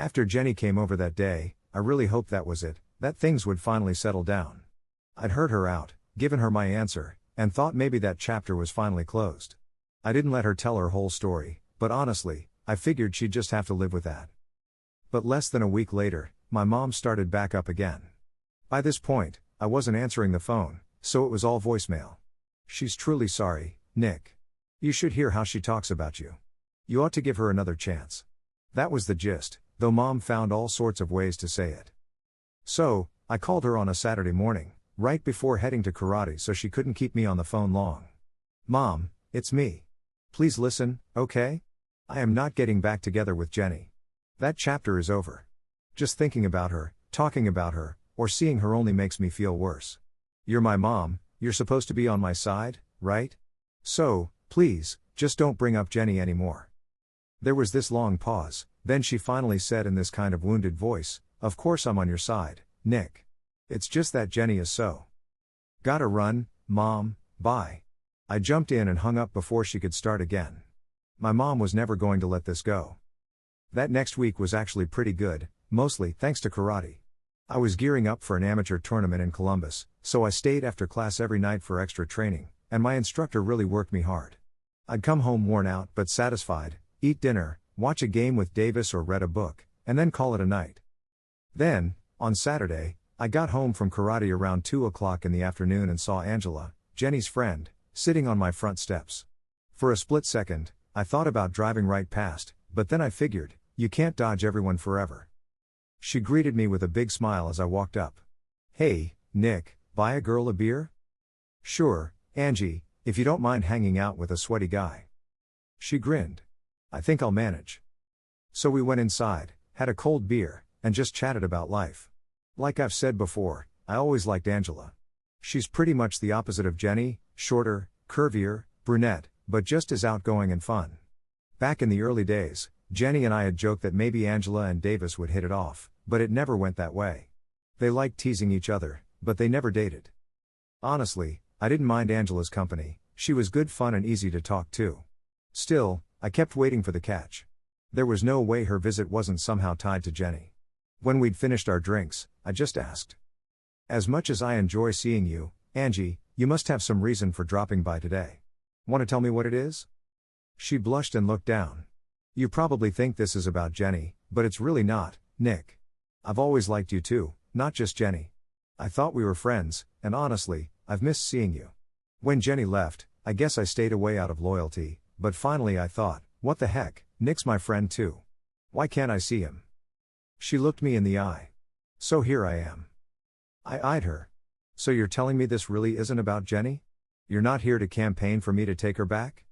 After Jenny came over that day, I really hoped that was it, that things would finally settle down. I'd heard her out, given her my answer, and thought maybe that chapter was finally closed. I didn't let her tell her whole story, but honestly, I figured she'd just have to live with that. But less than a week later, my mom started back up again. By this point, I wasn't answering the phone, so it was all voicemail. "She's truly sorry, Nick. You should hear how she talks about you. You ought to give her another chance." That was the gist, though Mom found all sorts of ways to say it. So, I called her on a Saturday morning, right before heading to karate so she couldn't keep me on the phone long. "Mom, it's me. Please listen, okay? I am not getting back together with Jenny. That chapter is over. Just thinking about her, talking about her, or seeing her only makes me feel worse. You're my mom, you're supposed to be on my side, right? So, please, just don't bring up Jenny anymore." There was this long pause, then she finally said in this kind of wounded voice, "Of course I'm on your side, Nick. It's just that Jenny is so." "Gotta run, Mom, bye." I jumped in and hung up before she could start again. My mom was never going to let this go. That next week was actually pretty good, mostly thanks to karate. I was gearing up for an amateur tournament in Columbus, so I stayed after class every night for extra training, and my instructor really worked me hard. I'd come home worn out but satisfied, eat dinner, watch a game with Davis or read a book, and then call it a night. Then, on Saturday, I got home from karate around 2 o'clock in the afternoon and saw Angela, Jenny's friend, sitting on my front steps. For a split second, I thought about driving right past, but then I figured, you can't dodge everyone forever. She greeted me with a big smile as I walked up. "Hey, Nick, buy a girl a beer?" "Sure, Angie, if you don't mind hanging out with a sweaty guy." She grinned. "I think I'll manage." So we went inside, had a cold beer, and just chatted about life. Like I've said before, I always liked Angela. She's pretty much the opposite of Jenny, shorter, curvier, brunette, but just as outgoing and fun. Back in the early days, Jenny and I had joked that maybe Angela and Davis would hit it off, but it never went that way. They liked teasing each other, but they never dated. Honestly, I didn't mind Angela's company, she was good fun and easy to talk to. Still, I kept waiting for the catch. There was no way her visit wasn't somehow tied to Jenny. When we'd finished our drinks, I just asked. "As much as I enjoy seeing you, Angie, you must have some reason for dropping by today. Want to tell me what it is?" She blushed and looked down. "You probably think this is about Jenny, but it's really not, Nick. I've always liked you too, not just Jenny. I thought we were friends, and honestly, I've missed seeing you. When Jenny left, I guess I stayed away out of loyalty, but finally I thought, what the heck, Nick's my friend too. Why can't I see him?" She looked me in the eye. So here I am. I eyed her. "So you're telling me this really isn't about Jenny? You're not here to campaign for me to take her back?"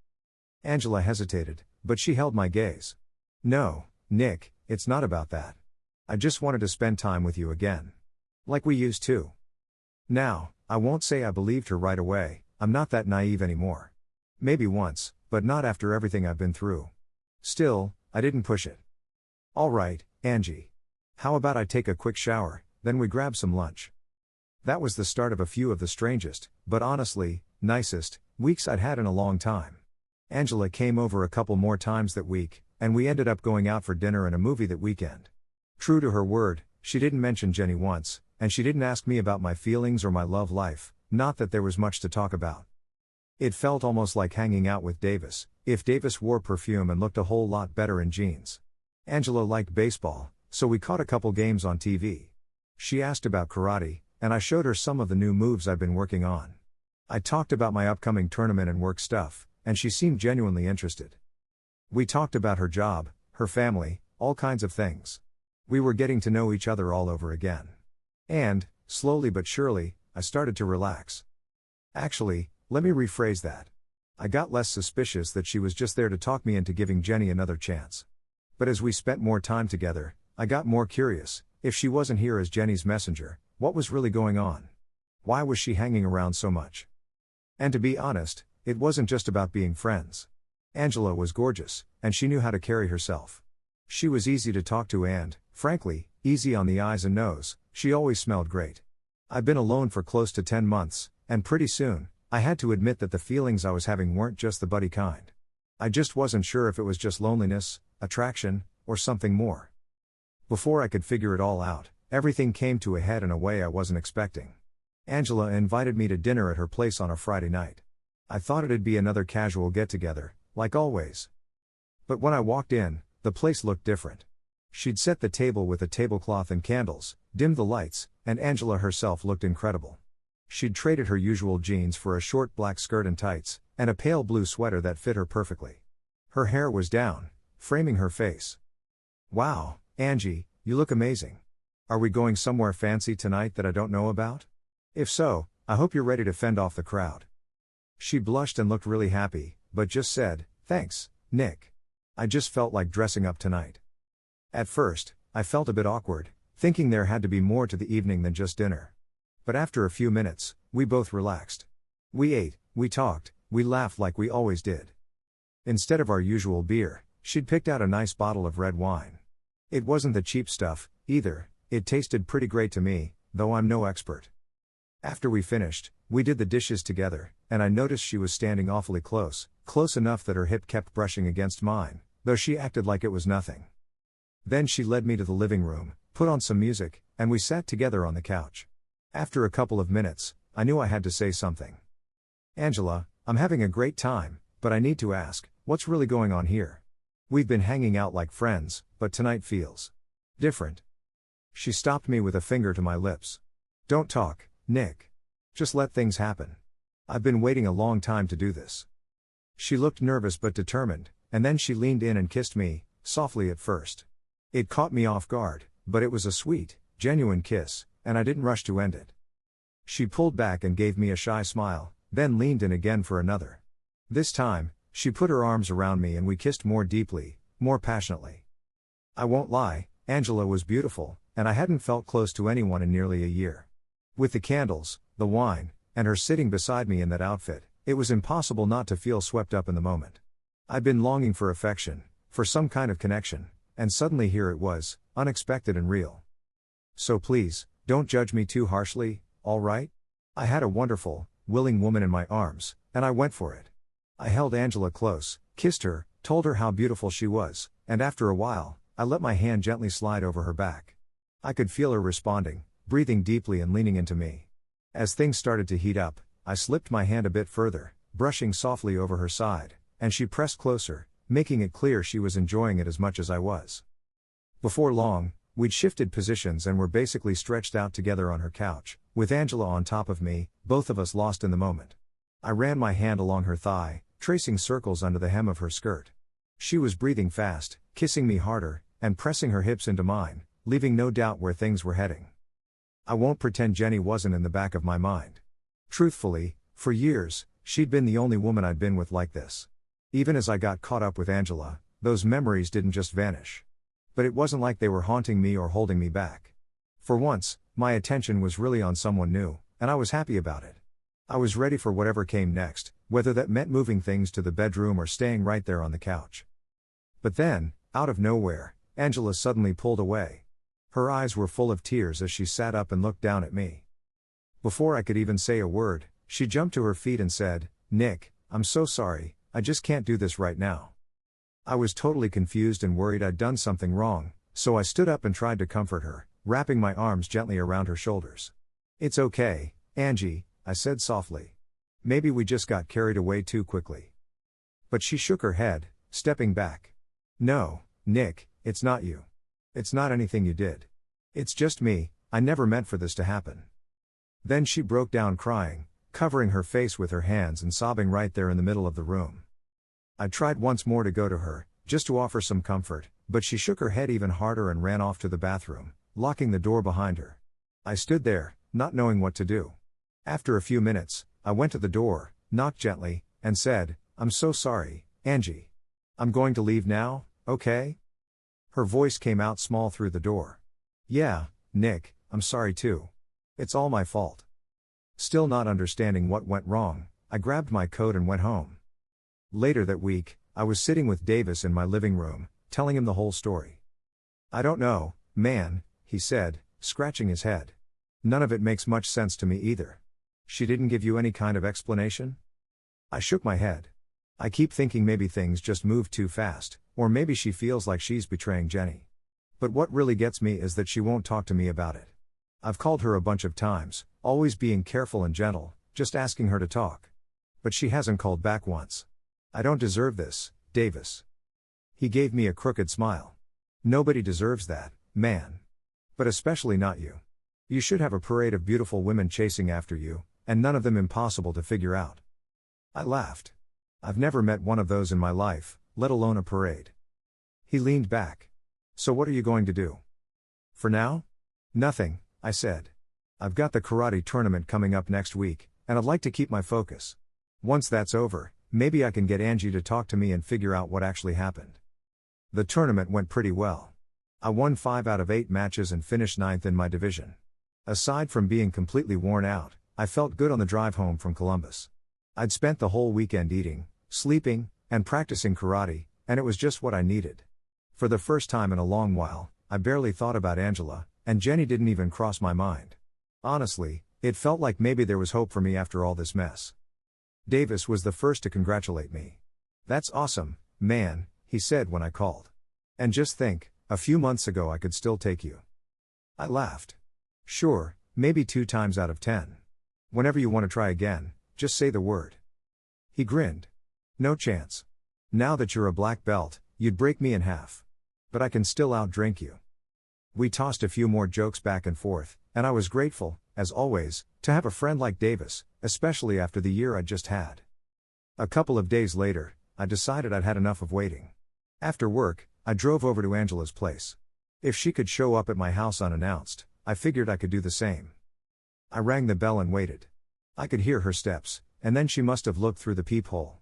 Angela hesitated, but she held my gaze. "No, Nick, it's not about that. I just wanted to spend time with you again. Like we used to." Now, I won't say I believed her right away, I'm not that naive anymore. Maybe once, but not after everything I've been through. Still, I didn't push it. "All right, Angie. How about I take a quick shower, then we grab some lunch?" That was the start of a few of the strangest, but honestly, nicest, weeks I'd had in a long time. Angela came over a couple more times that week, and we ended up going out for dinner and a movie that weekend. True to her word, she didn't mention Jenny once, and she didn't ask me about my feelings or my love life, not that there was much to talk about. It felt almost like hanging out with Davis, if Davis wore perfume and looked a whole lot better in jeans. Angela liked baseball, so we caught a couple games on TV. She asked about karate, and I showed her some of the new moves I've been working on. I talked about my upcoming tournament and work stuff, and she seemed genuinely interested. We talked about her job, her family, all kinds of things. We were getting to know each other all over again. And, slowly but surely, I started to relax. Actually, let me rephrase that. I got less suspicious that she was just there to talk me into giving Jenny another chance. But as we spent more time together, I got more curious. If she wasn't here as Jenny's messenger, what was really going on? Why was she hanging around so much? And to be honest, it wasn't just about being friends. Angela was gorgeous, and she knew how to carry herself. She was easy to talk to and, frankly, easy on the eyes and nose. She always smelled great. I'd been alone for close to 10 months, and pretty soon, I had to admit that the feelings I was having weren't just the buddy kind. I just wasn't sure if it was just loneliness, attraction, or something more. Before I could figure it all out, everything came to a head in a way I wasn't expecting. Angela invited me to dinner at her place on a Friday night. I thought it'd be another casual get-together, like always. But when I walked in, the place looked different. She'd set the table with a tablecloth and candles, dimmed the lights, and Angela herself looked incredible. She'd traded her usual jeans for a short black skirt and tights, and a pale blue sweater that fit her perfectly. Her hair was down, framing her face. "Wow, Angie, you look amazing. Are we going somewhere fancy tonight that I don't know about? If so, I hope you're ready to fend off the crowd." She blushed and looked really happy, but just said, "Thanks, Nick. I just felt like dressing up tonight." At first, I felt a bit awkward, thinking there had to be more to the evening than just dinner. But after a few minutes, we both relaxed. We ate, we talked, we laughed like we always did. Instead of our usual beer, she'd picked out a nice bottle of red wine. It wasn't the cheap stuff, either. It tasted pretty great to me, though I'm no expert. After we finished, we did the dishes together, and I noticed she was standing awfully close enough that her hip kept brushing against mine, though she acted like it was nothing. Then she led me to the living room, put on some music, and we sat together on the couch. After a couple of minutes, I knew I had to say something. "Angela, I'm having a great time, but I need to ask, what's really going on here? We've been hanging out like friends, but tonight feels different." She stopped me with a finger to my lips. "Don't talk, Nick. Just let things happen. I've been waiting a long time to do this." She looked nervous but determined, and then she leaned in and kissed me, softly at first. It caught me off guard, but it was a sweet, genuine kiss, and I didn't rush to end it. She pulled back and gave me a shy smile, then leaned in again for another. This time, she put her arms around me and we kissed more deeply, more passionately. I won't lie, Angela was beautiful, and I hadn't felt close to anyone in nearly a year. With the candles, the wine, and her sitting beside me in that outfit, it was impossible not to feel swept up in the moment. I'd been longing for affection, for some kind of connection, and suddenly here it was, unexpected and real. So please, don't judge me too harshly, all right? I had a wonderful, willing woman in my arms, and I went for it. I held Angela close, kissed her, told her how beautiful she was, and after a while, I let my hand gently slide over her back. I could feel her responding, breathing deeply and leaning into me. As things started to heat up, I slipped my hand a bit further, brushing softly over her side, and she pressed closer, making it clear she was enjoying it as much as I was. Before long, we'd shifted positions and were basically stretched out together on her couch, with Angela on top of me, both of us lost in the moment. I ran my hand along her thigh, tracing circles under the hem of her skirt. She was breathing fast, kissing me harder, and pressing her hips into mine, leaving no doubt where things were heading. I won't pretend Jenny wasn't in the back of my mind. Truthfully, for years, she'd been the only woman I'd been with like this. Even as I got caught up with Angela, those memories didn't just vanish. But it wasn't like they were haunting me or holding me back. For once, my attention was really on someone new, and I was happy about it. I was ready for whatever came next, whether that meant moving things to the bedroom or staying right there on the couch. But then, out of nowhere, Angela suddenly pulled away. Her eyes were full of tears as she sat up and looked down at me. Before I could even say a word, she jumped to her feet and said, "Nick, I'm so sorry, I just can't do this right now." I was totally confused and worried I'd done something wrong, so I stood up and tried to comfort her, wrapping my arms gently around her shoulders. "It's okay, Angie," I said softly. "Maybe we just got carried away too quickly." But she shook her head, stepping back. "No, Nick, it's not you. It's not anything you did. It's just me, I never meant for this to happen." Then she broke down crying, covering her face with her hands and sobbing right there in the middle of the room. I tried once more to go to her, just to offer some comfort, but she shook her head even harder and ran off to the bathroom, locking the door behind her. I stood there, not knowing what to do. After a few minutes, I went to the door, knocked gently, and said, "I'm so sorry, Angie. I'm going to leave now, okay?" Her voice came out small through the door. "Yeah, Nick, I'm sorry too. It's all my fault." Still not understanding what went wrong, I grabbed my coat and went home. Later that week, I was sitting with Davis in my living room, telling him the whole story. "I don't know, man," he said, scratching his head. "None of it makes much sense to me either. She didn't give you any kind of explanation?" I shook my head. I keep thinking maybe things just moved too fast, or maybe she feels like she's betraying Jenny. But what really gets me is that she won't talk to me about it. I've called her a bunch of times, always being careful and gentle, just asking her to talk. But she hasn't called back once. I don't deserve this, Davis. He gave me a crooked smile. Nobody deserves that, man. But especially not you. You should have a parade of beautiful women chasing after you, and none of them impossible to figure out. I laughed. I've never met one of those in my life, let alone a parade. He leaned back. So what are you going to do? For now? Nothing, I said. I've got the karate tournament coming up next week, and I'd like to keep my focus. Once that's over, maybe I can get Angie to talk to me and figure out what actually happened. The tournament went pretty well. I won 5 out of 8 matches and finished 9th in my division. Aside from being completely worn out, I felt good on the drive home from Columbus. I'd spent the whole weekend eating, sleeping, and practicing karate, and it was just what I needed. For the first time in a long while, I barely thought about Angela, and Jenny didn't even cross my mind. Honestly, it felt like maybe there was hope for me after all this mess. Davis was the first to congratulate me. That's awesome, man, he said when I called. And just think, a few months ago I could still take you. I laughed. Sure, maybe 2 times out of 10. Whenever you want to try again, just say the word. He grinned. No chance. Now that you're a black belt, you'd break me in half. But I can still outdrink you. We tossed a few more jokes back and forth, and I was grateful, as always, to have a friend like Davis, especially after the year I'd just had. A couple of days later, I decided I'd had enough of waiting. After work, I drove over to Angela's place. If she could show up at my house unannounced, I figured I could do the same. I rang the bell and waited. I could hear her steps, and then she must have looked through the peephole.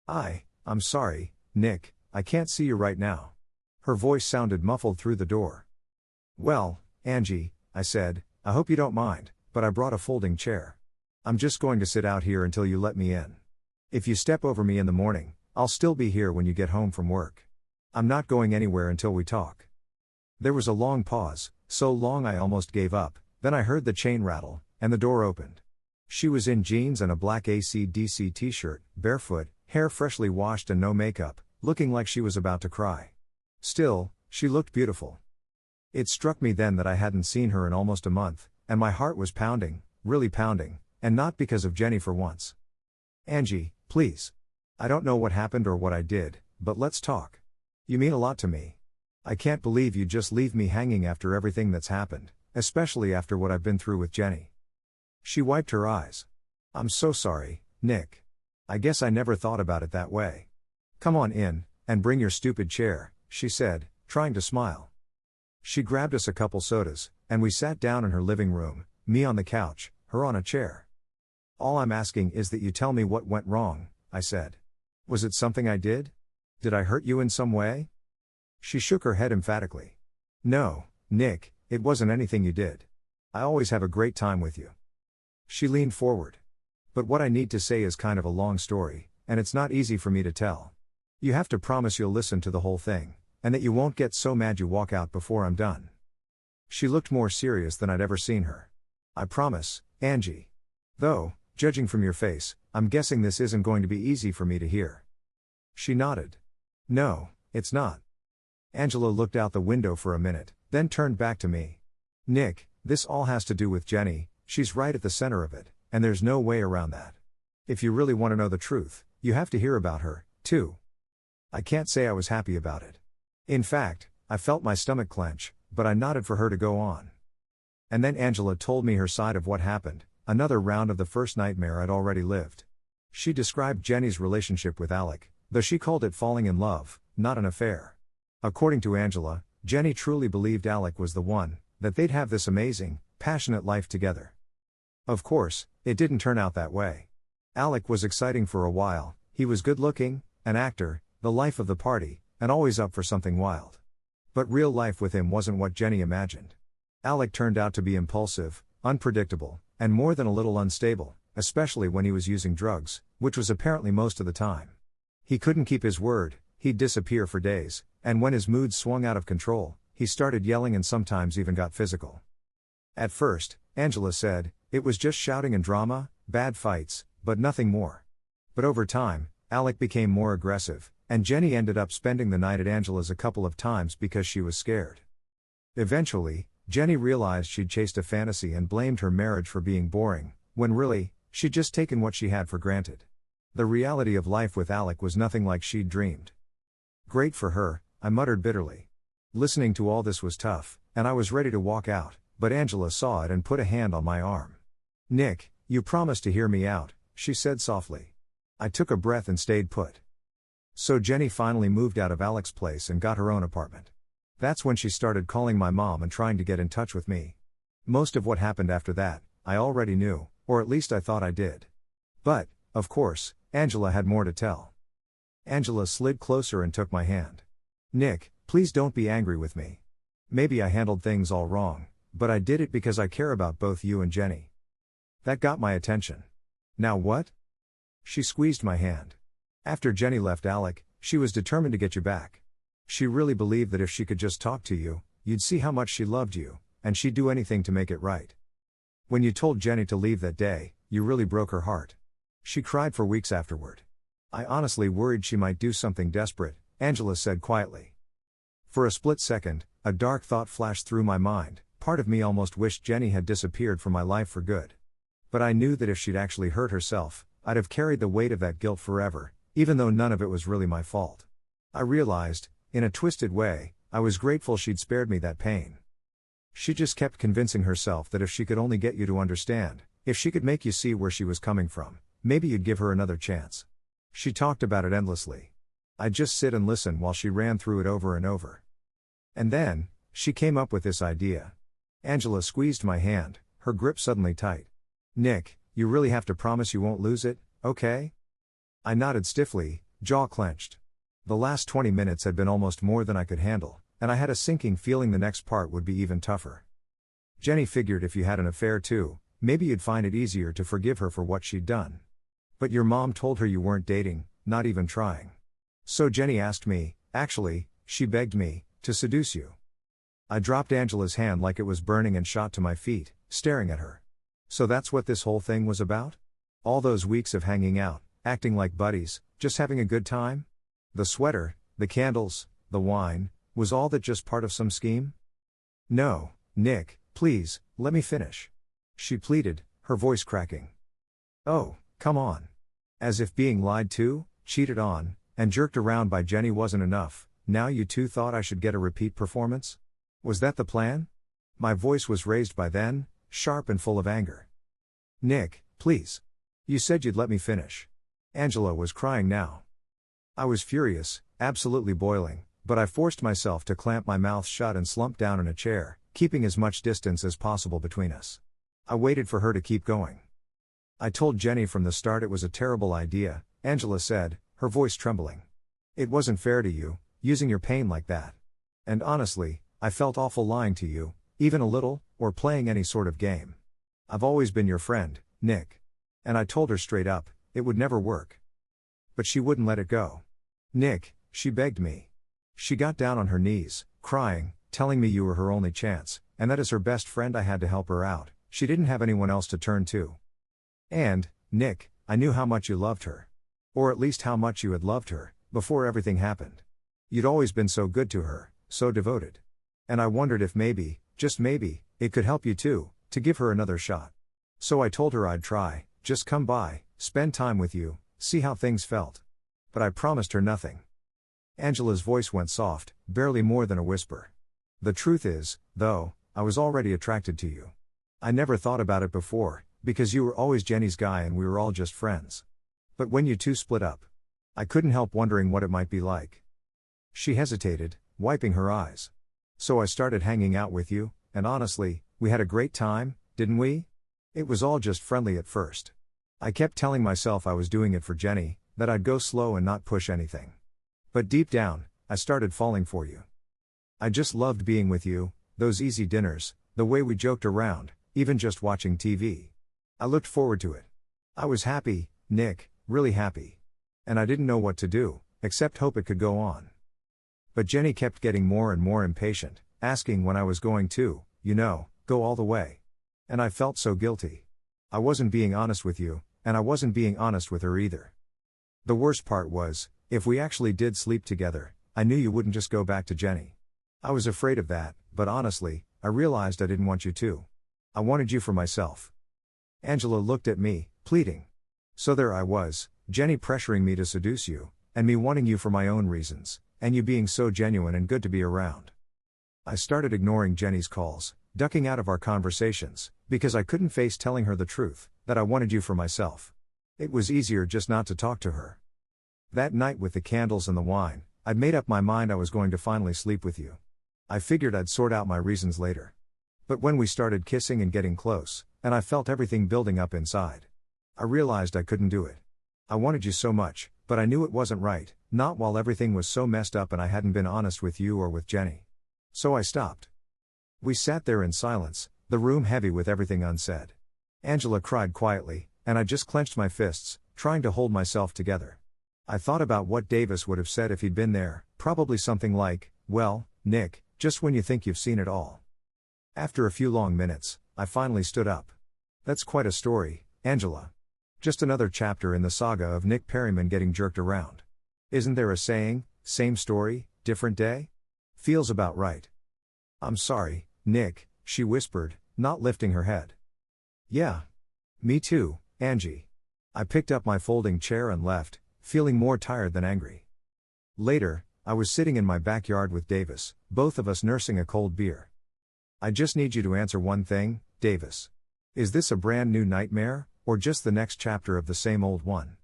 I'm sorry, Nick, I can't see you right now. Her voice sounded muffled through the door. Well, Angie, I said, I hope you don't mind, but I brought a folding chair. I'm just going to sit out here until you let me in. If you step over me in the morning, I'll still be here when you get home from work. I'm not going anywhere until we talk. There was a long pause, so long I almost gave up, then I heard the chain rattle, and the door opened. She was in jeans and a black AC/DC t-shirt, barefoot, hair freshly washed and no makeup, looking like she was about to cry. Still, she looked beautiful. It struck me then that I hadn't seen her in almost a month, and my heart was pounding, really pounding, and not because of Jenny for once. Angie, please. I don't know what happened or what I did, but let's talk. You mean a lot to me. I can't believe you just leave me hanging after everything that's happened, especially after what I've been through with Jenny. She wiped her eyes. I'm so sorry, Nick. I guess I never thought about it that way. Come on in, and bring your stupid chair, she said, trying to smile. She grabbed us a couple sodas, and we sat down in her living room, me on the couch, her on a chair. All I'm asking is that you tell me what went wrong, I said. Was it something I did? Did I hurt you in some way? She shook her head emphatically. No, Nick, it wasn't anything you did. I always have a great time with you. She leaned forward. But what I need to say is kind of a long story, and it's not easy for me to tell. You have to promise you'll listen to the whole thing, and that you won't get so mad you walk out before I'm done. She looked more serious than I'd ever seen her. I promise, Angie. Though, judging from your face, I'm guessing this isn't going to be easy for me to hear. She nodded. No, it's not. Angela looked out the window for a minute, then turned back to me. Nick, this all has to do with Jenny, she's right at the center of it, and there's no way around that. If you really want to know the truth, you have to hear about her, too. I can't say I was happy about it. In fact, I felt my stomach clench, but I nodded for her to go on. And then Angela told me her side of what happened, another round of the first nightmare I'd already lived. She described Jenny's relationship with Alec, though she called it falling in love, not an affair. According to Angela, Jenny truly believed Alec was the one, that they'd have this amazing, passionate life together. Of course, it didn't turn out that way. Alec was exciting for a while, he was good-looking, an actor, the life of the party, and always up for something wild. But real life with him wasn't what Jenny imagined. Alec turned out to be impulsive, unpredictable, and more than a little unstable, especially when he was using drugs, which was apparently most of the time. He couldn't keep his word, he'd disappear for days, and when his mood swung out of control, he started yelling and sometimes even got physical. At first, Angela said, it was just shouting and drama, bad fights, but nothing more. But over time, Alec became more aggressive, and Jenny ended up spending the night at Angela's a couple of times because she was scared. Eventually, Jenny realized she'd chased a fantasy and blamed her marriage for being boring, when really, she'd just taken what she had for granted. The reality of life with Alec was nothing like she'd dreamed. Great for her, I muttered bitterly. Listening to all this was tough, and I was ready to walk out, but Angela saw it and put a hand on my arm. "Nick, you promised to hear me out," she said softly. I took a breath and stayed put. So Jenny finally moved out of Alec's place and got her own apartment. That's when she started calling my mom and trying to get in touch with me. Most of what happened after that, I already knew, or at least I thought I did. But, of course, Angela had more to tell. Angela slid closer and took my hand. "Nick, please don't be angry with me. Maybe I handled things all wrong, but I did it because I care about both you and Jenny. That got my attention. Now what?" She squeezed my hand. "After Jenny left Alec, she was determined to get you back. She really believed that if she could just talk to you, you'd see how much she loved you, and she'd do anything to make it right. When you told Jenny to leave that day, you really broke her heart. She cried for weeks afterward. I honestly worried she might do something desperate," Angela said quietly. For a split second, a dark thought flashed through my mind. Part of me almost wished Jenny had disappeared from my life for good. But I knew that if she'd actually hurt herself, I'd have carried the weight of that guilt forever, even though none of it was really my fault. I realized, in a twisted way, I was grateful she'd spared me that pain. She just kept convincing herself that if she could only get you to understand, if she could make you see where she was coming from, maybe you'd give her another chance. She talked about it endlessly. I'd just sit and listen while she ran through it over and over. And then, she came up with this idea. Angela squeezed my hand, her grip suddenly tight. "Nick, you really have to promise you won't lose it, okay?" I nodded stiffly, jaw clenched. The last 20 minutes had been almost more than I could handle, and I had a sinking feeling the next part would be even tougher. "Jenny figured if you had an affair too, maybe you'd find it easier to forgive her for what she'd done. But your mom told her you weren't dating, not even trying. So Jenny asked me, actually, she begged me, to seduce you." I dropped Angela's hand like it was burning and shot to my feet, staring at her. "So that's what this whole thing was about? All those weeks of hanging out, acting like buddies, just having a good time? The sweater, the candles, the wine, was all that just part of some scheme?" "No, Nick, please, let me finish," she pleaded, her voice cracking. "Oh, come on. As if being lied to, cheated on, and jerked around by Jenny wasn't enough, now you two thought I should get a repeat performance? Was that the plan?" My voice was raised by then, sharp and full of anger. "Nick, please. You said you'd let me finish." Angela was crying now. I was furious, absolutely boiling, but I forced myself to clamp my mouth shut and slump down in a chair, keeping as much distance as possible between us. I waited for her to keep going. "I told Jenny from the start it was a terrible idea," Angela said, her voice trembling. "It wasn't fair to you, using your pain like that. And honestly, I felt awful lying to you, even a little, or playing any sort of game. I've always been your friend, Nick. And I told her straight up, it would never work. But she wouldn't let it go. Nick, she begged me. She got down on her knees, crying, telling me you were her only chance, and that as her best friend I had to help her out, she didn't have anyone else to turn to. And, Nick, I knew how much you loved her. Or at least how much you had loved her, before everything happened. You'd always been so good to her, so devoted. And I wondered if maybe, just maybe, it could help you too, to give her another shot. So I told her I'd try, just come by, spend time with you, see how things felt. But I promised her nothing." Angela's voice went soft, barely more than a whisper. "The truth is, though, I was already attracted to you. I never thought about it before, because you were always Jenny's guy and we were all just friends. But when you two split up, I couldn't help wondering what it might be like." She hesitated, wiping her eyes. "So I started hanging out with you, and honestly, we had a great time, didn't we? It was all just friendly at first. I kept telling myself I was doing it for Jenny, that I'd go slow and not push anything. But deep down, I started falling for you. I just loved being with you, those easy dinners, the way we joked around, even just watching TV. I looked forward to it. I was happy, Nick, really happy. And I didn't know what to do, except hope it could go on. But Jenny kept getting more and more impatient, asking when I was going to, go all the way. And I felt so guilty. I wasn't being honest with you, and I wasn't being honest with her either. The worst part was, if we actually did sleep together, I knew you wouldn't just go back to Jenny. I was afraid of that, but honestly, I realized I didn't want you to. I wanted you for myself. Angela looked at me, pleading. So there I was, Jenny pressuring me to seduce you, and me wanting you for my own reasons, and you being so genuine and good to be around. I started ignoring Jenny's calls, ducking out of our conversations, because I couldn't face telling her the truth, that I wanted you for myself. It was easier just not to talk to her. That night with the candles and the wine, I'd made up my mind I was going to finally sleep with you. I figured I'd sort out my reasons later. But when we started kissing and getting close, and I felt everything building up inside, I realized I couldn't do it. I wanted you so much, but I knew it wasn't right, not while everything was so messed up and I hadn't been honest with you or with Jenny. So I stopped. We sat there in silence, the room heavy with everything unsaid. Angela cried quietly, and I just clenched my fists, trying to hold myself together. I thought about what Davis would have said if he'd been there, probably something like, "Well, Nick, just when you think you've seen it all." After a few long minutes, I finally stood up. "That's quite a story, Angela. Just another chapter in the saga of Nick Perryman getting jerked around. Isn't there a saying, same story, different day? Feels about right." "I'm sorry, Nick," she whispered, not lifting her head. "Yeah. Me too, Angie." I picked up my folding chair and left, feeling more tired than angry. Later, I was sitting in my backyard with Davis, both of us nursing a cold beer. "I just need you to answer one thing, Davis. Is this a brand new nightmare, or just the next chapter of the same old one?"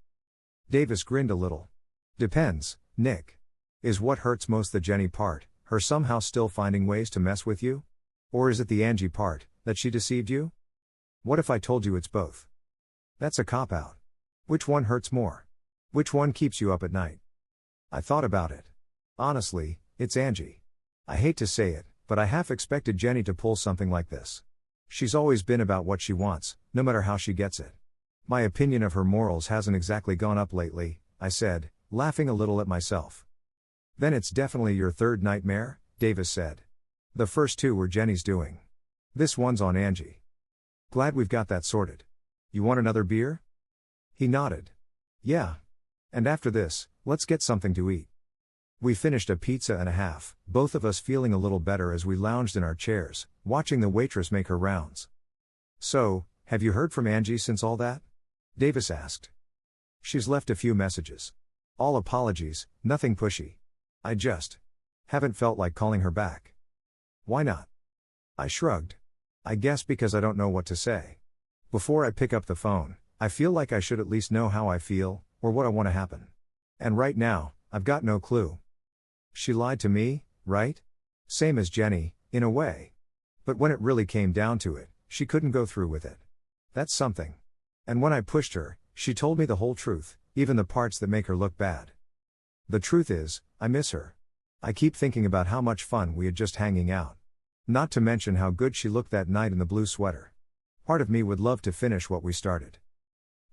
Davis grinned a little. "Depends, Nick. Is what hurts most the Jenny part, her somehow still finding ways to mess with you? Or is it the Angie part, that she deceived you? What if I told you it's both? That's a cop-out. Which one hurts more? Which one keeps you up at night?" I thought about it. Honestly, it's Angie. I hate to say it, but I half expected Jenny to pull something like this. She's always been about what she wants, no matter how she gets it. "My opinion of her morals hasn't exactly gone up lately," I said, laughing a little at myself. "Then it's definitely your third nightmare," Davis said. "The first two were Jenny's doing. This one's on Angie. Glad we've got that sorted. You want another beer?" He nodded. "Yeah. And after this, let's get something to eat." We finished a pizza and a half, both of us feeling a little better as we lounged in our chairs, watching the waitress make her rounds. "So, have you heard from Angie since all that?" Davis asked. "She's left a few messages. All apologies, nothing pushy. I just haven't felt like calling her back." "Why not?" I shrugged. "I guess because I don't know what to say. Before I pick up the phone, I feel like I should at least know how I feel, or what I want to happen. And right now, I've got no clue. She lied to me, right? Same as Jenny, in a way. But when it really came down to it, she couldn't go through with it. That's something. And when I pushed her, she told me the whole truth, even the parts that make her look bad. The truth is, I miss her. I keep thinking about how much fun we had just hanging out. Not to mention how good she looked that night in the blue sweater. Part of me would love to finish what we started.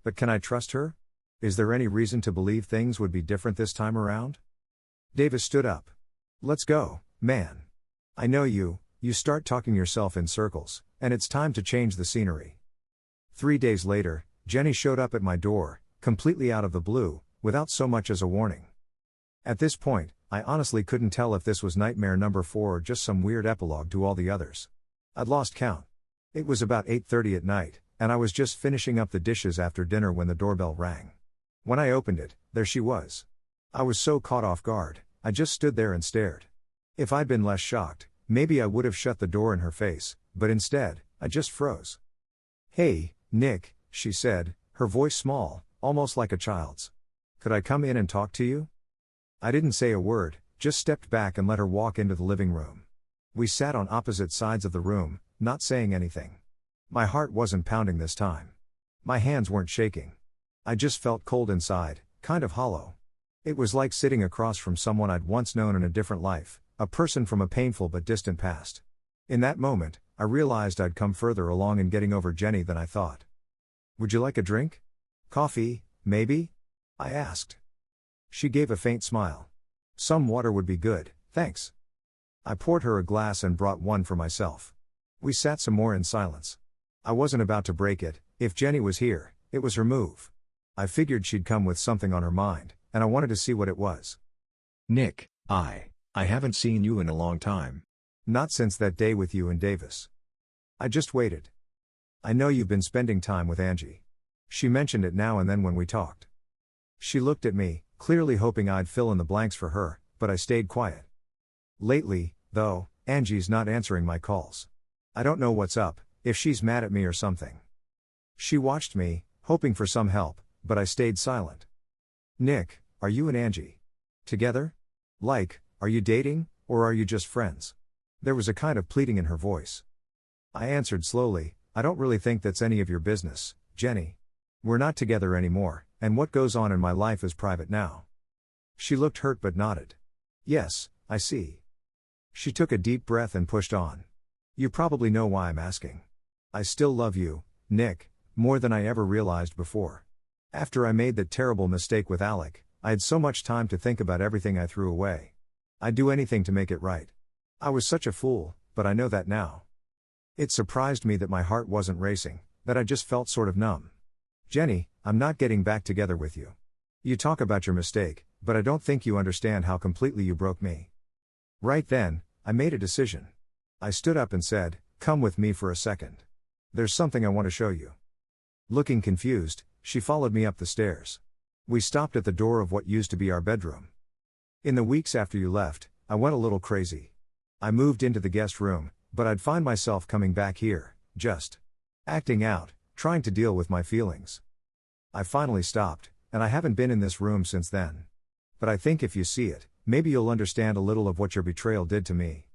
But can I trust her? Is there any reason to believe things would be different this time around?" Davis stood up. "Let's go, man. I know you start talking yourself in circles, and it's time to change the scenery." 3 days later, Jenny showed up at my door, completely out of the blue, without so much as a warning. At this point, I honestly couldn't tell if this was nightmare number 4 or just some weird epilogue to all the others. I'd lost count. It was about 8:30 at night, and I was just finishing up the dishes after dinner when the doorbell rang. When I opened it, there she was. I was so caught off guard, I just stood there and stared. If I'd been less shocked, maybe I would have shut the door in her face, but instead, I just froze. "Hey, Nick," she said, her voice small, almost like a child's. "Could I come in and talk to you?" I didn't say a word, just stepped back and let her walk into the living room. We sat on opposite sides of the room, not saying anything. My heart wasn't pounding this time. My hands weren't shaking. I just felt cold inside, kind of hollow. It was like sitting across from someone I'd once known in a different life, a person from a painful but distant past. In that moment, I realized I'd come further along in getting over Jenny than I thought. "Would you like a drink? Coffee, maybe?" I asked. She gave a faint smile. "Some water would be good, thanks." I poured her a glass and brought one for myself. We sat some more in silence. I wasn't about to break it. If Jenny was here, it was her move. I figured she'd come with something on her mind, and I wanted to see what it was. "Nick, I haven't seen you in a long time. Not since that day with you and Davis. I just waited. I know you've been spending time with Angie. She mentioned it now and then when we talked. She looked at me, clearly hoping I'd fill in the blanks for her, but I stayed quiet. Lately, though, Angie's not answering my calls. I don't know what's up, if she's mad at me or something. She watched me, hoping for some help, but I stayed silent. Nick, are you and Angie together? Like, are you dating, or are you just friends? There was a kind of pleading in her voice. I answered slowly, I don't really think that's any of your business, Jenny. We're not together anymore, and what goes on in my life is private now. She looked hurt but nodded. Yes, I see. She took a deep breath and pushed on. You probably know why I'm asking. I still love you, Nick, more than I ever realized before. After I made that terrible mistake with Alec, I had so much time to think about everything I threw away. I'd do anything to make it right. I was such a fool, but I know that now. It surprised me that my heart wasn't racing, that I just felt sort of numb. Jenny, I'm not getting back together with you. You talk about your mistake, but I don't think you understand how completely you broke me. Right then, I made a decision. I stood up and said, come with me for a second. There's something I want to show you. Looking confused, she followed me up the stairs. We stopped at the door of what used to be our bedroom. In the weeks after you left, I went a little crazy. I moved into the guest room, but I'd find myself coming back here, just acting out, trying to deal with my feelings. I finally stopped, and I haven't been in this room since then. But I think if you see it, maybe you'll understand a little of what your betrayal did to me.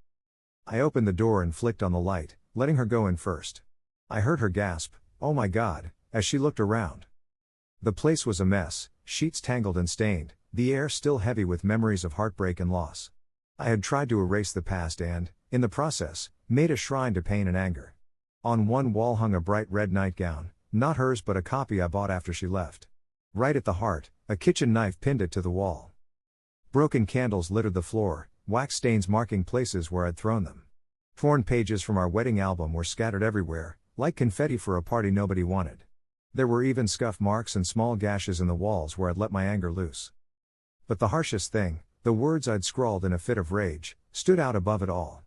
I opened the door and flicked on the light, letting her go in first. I heard her gasp, oh my God, as she looked around. The place was a mess, sheets tangled and stained, the air still heavy with memories of heartbreak and loss. I had tried to erase the past and, in the process, made a shrine to pain and anger. On one wall hung a bright red nightgown, not hers but a copy I bought after she left. Right at the heart, a kitchen knife pinned it to the wall. Broken candles littered the floor, wax stains marking places where I'd thrown them. Torn pages from our wedding album were scattered everywhere, like confetti for a party nobody wanted. There were even scuff marks and small gashes in the walls where I'd let my anger loose. But the harshest thing, the words I'd scrawled in a fit of rage, stood out above it all.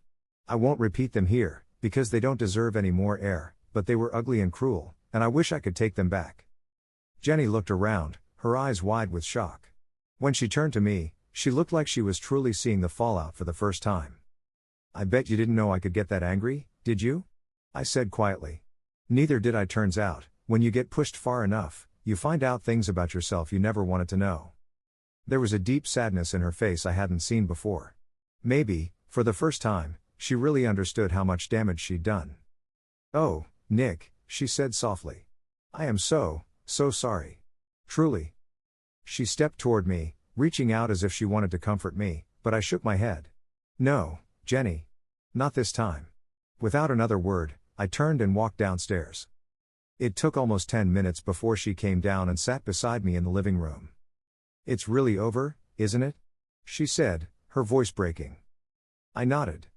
I won't repeat them here, because they don't deserve any more air, but they were ugly and cruel, and I wish I could take them back. Jenny looked around, her eyes wide with shock. When she turned to me, she looked like she was truly seeing the fallout for the first time. I bet you didn't know I could get that angry, did you? I said quietly. Neither did I, turns out, when you get pushed far enough, you find out things about yourself you never wanted to know. There was a deep sadness in her face I hadn't seen before. Maybe, for the first time, she really understood how much damage she'd done. Oh, Nick, she said softly. I am so sorry. Truly. She stepped toward me, reaching out as if she wanted to comfort me, but I shook my head. No, Jenny. Not this time. Without another word, I turned and walked downstairs. It took almost 10 minutes before she came down and sat beside me in the living room. It's really over, isn't it? She said, her voice breaking. I nodded.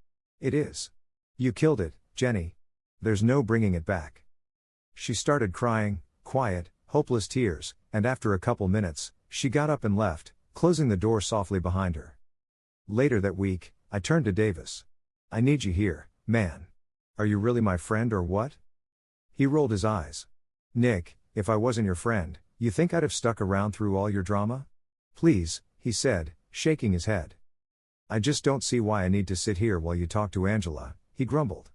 It is. You killed it, Jenny. There's no bringing it back. She started crying, quiet, hopeless tears, and after a couple minutes, she got up and left, closing the door softly behind her. Later that week, I turned to Davis. I need you here, man. Are you really my friend or what? He rolled his eyes. Nick, if I wasn't your friend, you think I'd have stuck around through all your drama? Please, he said, shaking his head. I just don't see why I need to sit here while you talk to Angela, he grumbled.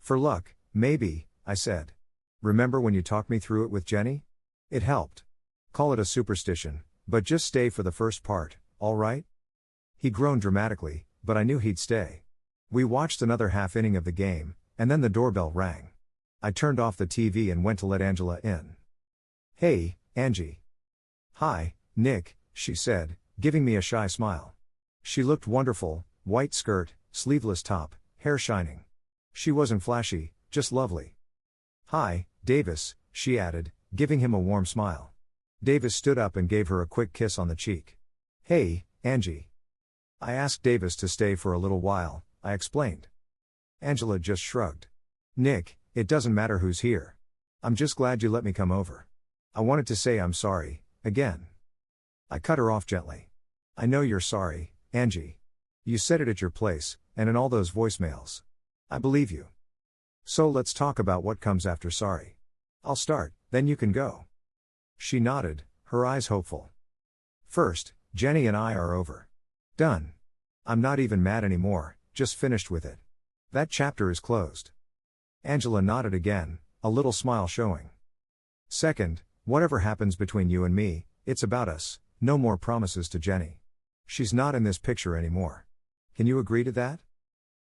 For luck, maybe, I said. Remember when you talked me through it with Jenny? It helped. Call it a superstition, but just stay for the first part, all right? He groaned dramatically, but I knew he'd stay. We watched another half inning of the game, and then the doorbell rang. I turned off the TV and went to let Angela in. Hey, Angie. Hi, Nick, she said, giving me a shy smile. She looked wonderful, white skirt, sleeveless top, hair shining. She wasn't flashy, just lovely. Hi, Davis, she added, giving him a warm smile. Davis stood up and gave her a quick kiss on the cheek. Hey, Angie. I asked Davis to stay for a little while, I explained. Angela just shrugged. Nick, it doesn't matter who's here. I'm just glad you let me come over. I wanted to say I'm sorry, again. I cut her off gently. I know you're sorry, Angie. You said it at your place, and in all those voicemails. I believe you. So let's talk about what comes after sorry. I'll start, then you can go. She nodded, her eyes hopeful. First, Jenny and I are over. Done. I'm not even mad anymore, just finished with it. That chapter is closed. Angela nodded again, a little smile showing. Second, whatever happens between you and me, it's about us, no more promises to Jenny. She's not in this picture anymore. Can you agree to that?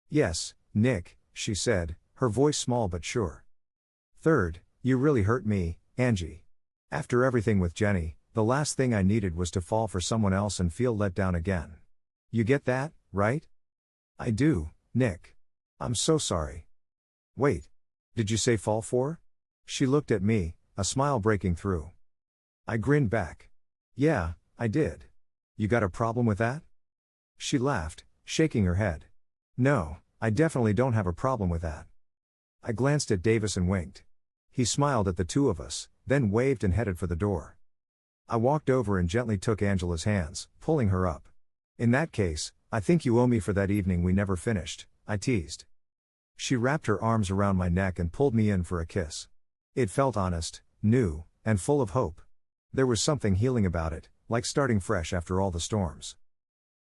Yes, Nick, she said, her voice small but sure. Third, you really hurt me, Angie. After everything with Jenny, the last thing I needed was to fall for someone else and feel let down again. You get that, right? I do, Nick. I'm so sorry. Wait. Did you say fall for? She looked at me, a smile breaking through. I grinned back. Yeah, I did. You got a problem with that? She laughed, shaking her head. No, I definitely don't have a problem with that. I glanced at Davis and winked. He smiled at the two of us, then waved and headed for the door. I walked over and gently took Angela's hands, pulling her up. In that case, I think you owe me for that evening we never finished, I teased. She wrapped her arms around my neck and pulled me in for a kiss. It felt honest, new, and full of hope. There was something healing about it, like starting fresh after all the storms.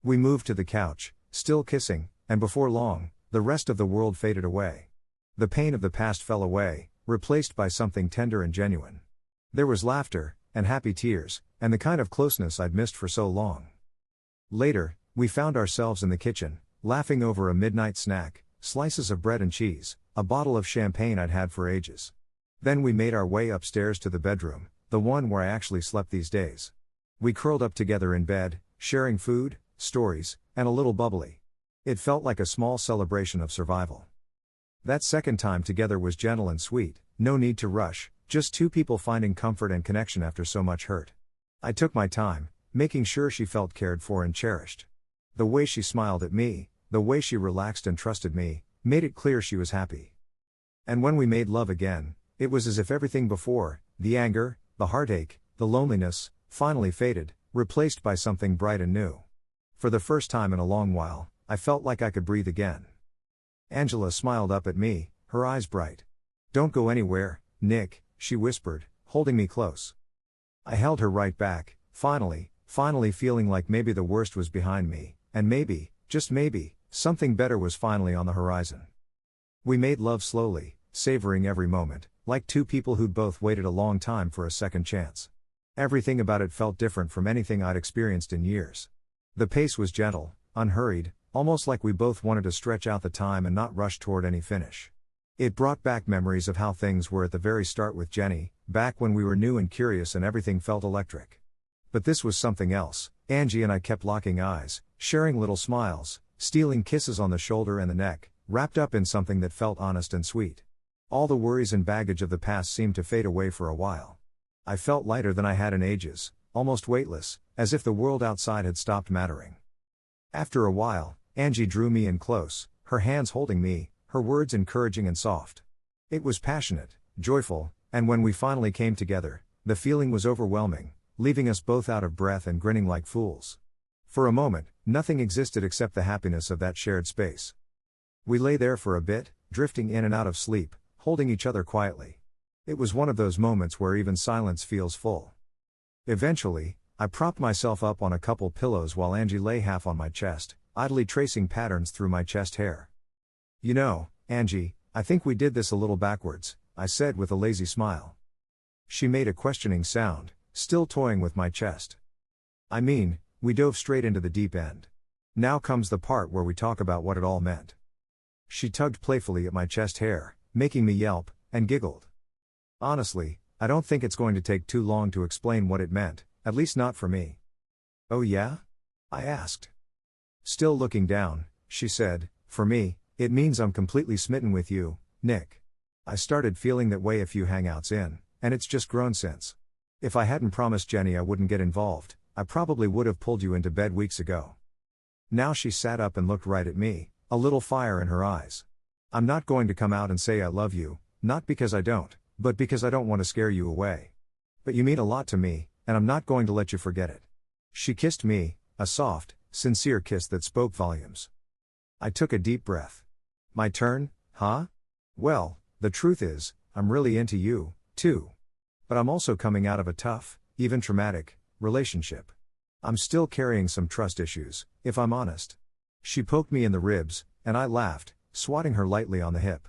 We moved to the couch, still kissing, and before long, the rest of the world faded away. The pain of the past fell away, replaced by something tender and genuine. There was laughter, and happy tears, and the kind of closeness I'd missed for so long. Later, we found ourselves in the kitchen, laughing over a midnight snack, slices of bread and cheese, a bottle of champagne I'd had for ages. Then we made our way upstairs to the bedroom, the one where I actually slept these days. We curled up together in bed, sharing food, stories, and a little bubbly. It felt like a small celebration of survival. That second time together was gentle and sweet, no need to rush, just two people finding comfort and connection after so much hurt. I took my time, making sure she felt cared for and cherished. The way she smiled at me, the way she relaxed and trusted me, made it clear she was happy. And when we made love again, it was as if everything before, the anger, the heartache, the loneliness, finally faded, replaced by something bright and new. For the first time in a long while, I felt like I could breathe again. Angela smiled up at me, her eyes bright. Don't go anywhere, Nick, she whispered, holding me close. I held her right back, finally feeling like maybe the worst was behind me, and maybe, just maybe, something better was finally on the horizon. We made love slowly, savoring every moment, like two people who'd both waited a long time for a second chance. Everything about it felt different from anything I'd experienced in years. The pace was gentle, unhurried, almost like we both wanted to stretch out the time and not rush toward any finish. It brought back memories of how things were at the very start with Jenny, back when we were new and curious and everything felt electric. But this was something else. Angie and I kept locking eyes, sharing little smiles, stealing kisses on the shoulder and the neck, wrapped up in something that felt honest and sweet. All the worries and baggage of the past seemed to fade away for a while. I felt lighter than I had in ages, almost weightless, as if the world outside had stopped mattering. After a while, Angie drew me in close, her hands holding me, her words encouraging and soft. It was passionate, joyful, and when we finally came together, the feeling was overwhelming, leaving us both out of breath and grinning like fools. For a moment, nothing existed except the happiness of that shared space. We lay there for a bit, drifting in and out of sleep, holding each other quietly. It was one of those moments where even silence feels full. Eventually, I propped myself up on a couple pillows while Angie lay half on my chest, idly tracing patterns through my chest hair. You know, Angie, I think we did this a little backwards, I said with a lazy smile. She made a questioning sound, still toying with my chest. I mean, we dove straight into the deep end. Now comes the part where we talk about what it all meant. She tugged playfully at my chest hair, making me yelp, and giggled. Honestly, I don't think it's going to take too long to explain what it meant, at least not for me. Oh yeah? I asked. Still looking down, she said, for me, it means I'm completely smitten with you, Nick. I started feeling that way a few hangouts in, and it's just grown since. If I hadn't promised Jenny I wouldn't get involved, I probably would have pulled you into bed weeks ago. Now she sat up and looked right at me, a little fire in her eyes. I'm not going to come out and say I love you, not because I don't, but because I don't want to scare you away. But you mean a lot to me, and I'm not going to let you forget it. She kissed me, a soft, sincere kiss that spoke volumes. I took a deep breath. My turn, huh? Well, the truth is, I'm really into you, too. But I'm also coming out of a tough, even traumatic, relationship. I'm still carrying some trust issues, if I'm honest. She poked me in the ribs, and I laughed, swatting her lightly on the hip.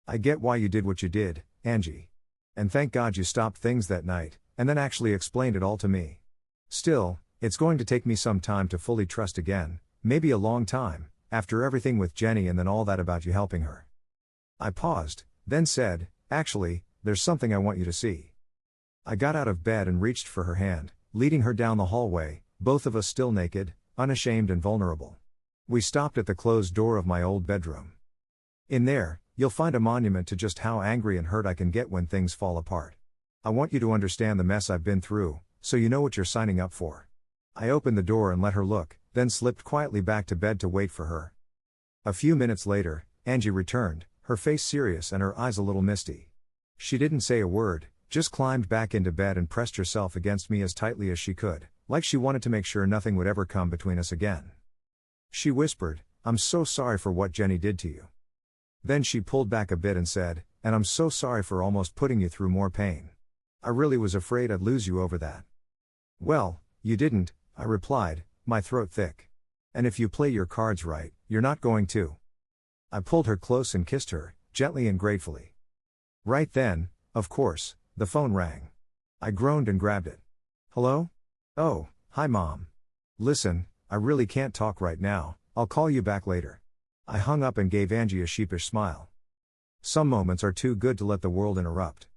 I get why you did what you did, Angie. And thank God you stopped things that night, and then actually explained it all to me. Still, it's going to take me some time to fully trust again, maybe a long time, after everything with Jenny and then all that about you helping her. I paused, then said, actually, there's something I want you to see. I got out of bed and reached for her hand, leading her down the hallway, both of us still naked, unashamed and vulnerable. We stopped at the closed door of my old bedroom. In there, you'll find a monument to just how angry and hurt I can get when things fall apart. I want you to understand the mess I've been through, so you know what you're signing up for. I opened the door and let her look, then slipped quietly back to bed to wait for her. A few minutes later, Angie returned, her face serious and her eyes a little misty. She didn't say a word, just climbed back into bed and pressed herself against me as tightly as she could, like she wanted to make sure nothing would ever come between us again. She whispered, "I'm so sorry for what Jenny did to you." Then she pulled back a bit and said, "And I'm so sorry for almost putting you through more pain. I really was afraid I'd lose you over that." "Well, you didn't," I replied, my throat thick. "And if you play your cards right, you're not going to." I pulled her close and kissed her, gently and gratefully. Right then, of course, the phone rang. I groaned and grabbed it. "Hello? Oh, hi Mom. Listen, I really can't talk right now, I'll call you back later." I hung up and gave Angie a sheepish smile. Some moments are too good to let the world interrupt.